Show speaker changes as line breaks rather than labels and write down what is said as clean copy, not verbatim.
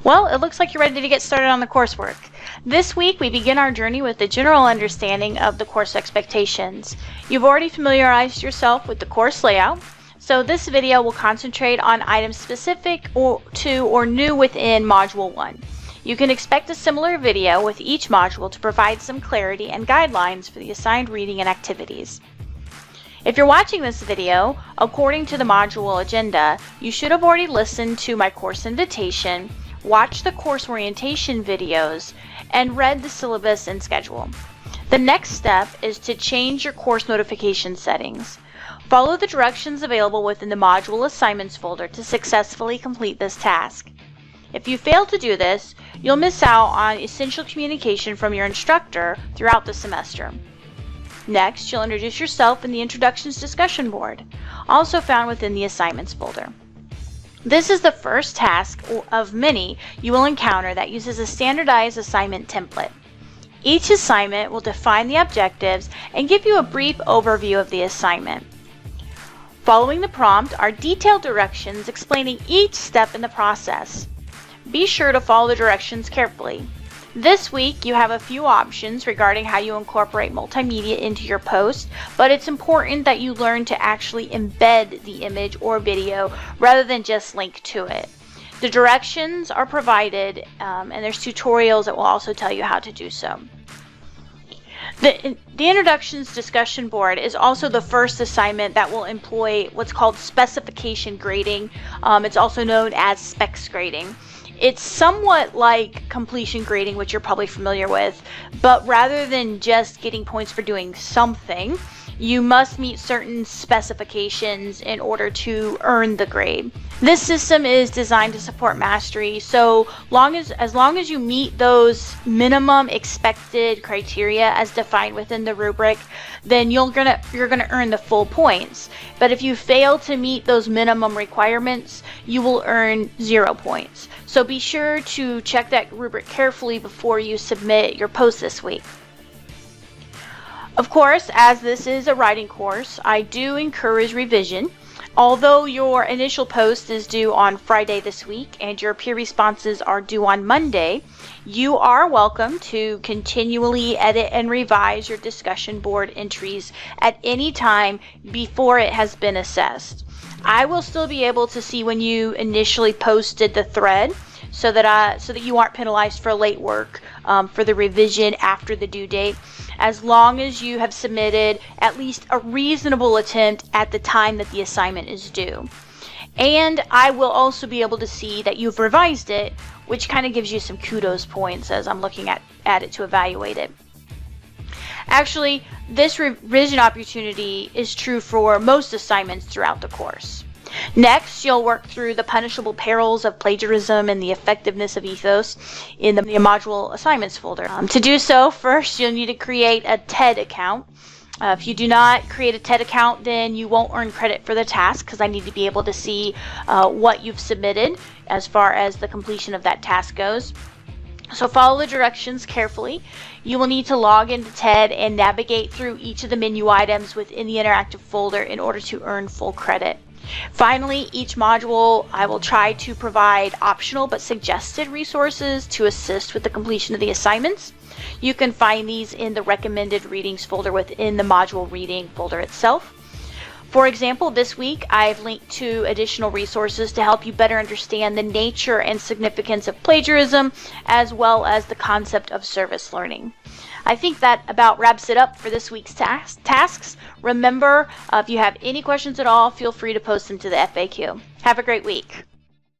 Well, it looks like you're ready to get started on the coursework. This week, we begin our journey with the general understanding of the course expectations. You've already familiarized yourself with the course layout, so this video will concentrate on items specific to or new within Module 1. You can expect a similar video with each module to provide some clarity and guidelines for the assigned reading and activities. If you're watching this video, according to the module agenda, you should have already listened to my course invitation, watched the course orientation videos, and read the syllabus and schedule. The next step is to change your course notification settings. Follow the directions available within the module assignments folder to successfully complete this task. If you fail to do this, you'll miss out on essential communication from your instructor throughout the semester. Next, you'll introduce yourself in the Introductions discussion board, also found within the assignments folder. This is the first task of many you will encounter that uses a standardized assignment template. Each assignment will define the objectives and give you a brief overview of the assignment. Following the prompt are detailed directions explaining each step in the process. Be sure to follow the directions carefully. This week, you have a few options regarding how you incorporate multimedia into your post, but it's important that you learn to actually embed the image or video rather than just link to it. The directions are provided, and there's tutorials that will also tell you how to do so. The Introductions discussion board is also the first assignment that will employ what's called specification grading. It's also known as specs grading. It's somewhat like completion grading, which you're probably familiar with, but rather than just getting points for doing something, you must meet certain specifications in order to earn the grade. This system is designed to support mastery, so as long as you meet those minimum expected criteria as defined within the rubric, then you're gonna earn the full points. But if you fail to meet those minimum requirements, you will earn 0 points. So be sure to check that rubric carefully before you submit your post this week. Of course, as this is a writing course, I do encourage revision. Although your initial post is due on Friday this week and your peer responses are due on Monday, you are welcome to continually edit and revise your discussion board entries at any time before it has been assessed. I will still be able to see when you initially posted the thread so that you aren't penalized for late work for the revision after the due date, as long as you have submitted at least a reasonable attempt at the time that the assignment is due. And I will also be able to see that you've revised it, which kind of gives you some kudos points as I'm looking at it to evaluate it. Actually, this revision opportunity is true for most assignments throughout the course. Next, you'll work through the punishable perils of plagiarism and the effectiveness of ethos in the module assignments folder. To do so, first you'll need to create a TED account. If you do not create a TED account, then you won't earn credit for the task because I need to be able to see what you've submitted as far as the completion of that task goes. So follow the directions carefully. You will need to log into TED and navigate through each of the menu items within the interactive folder in order to earn full credit. Finally, each module I will try to provide optional but suggested resources to assist with the completion of the assignments. You can find these in the recommended readings folder within the module reading folder itself. For example, this week I've linked to additional resources to help you better understand the nature and significance of plagiarism, as well as the concept of service learning. I think that about wraps it up for this week's tasks. Remember, if you have any questions at all, feel free to post them to the FAQ. Have a great week.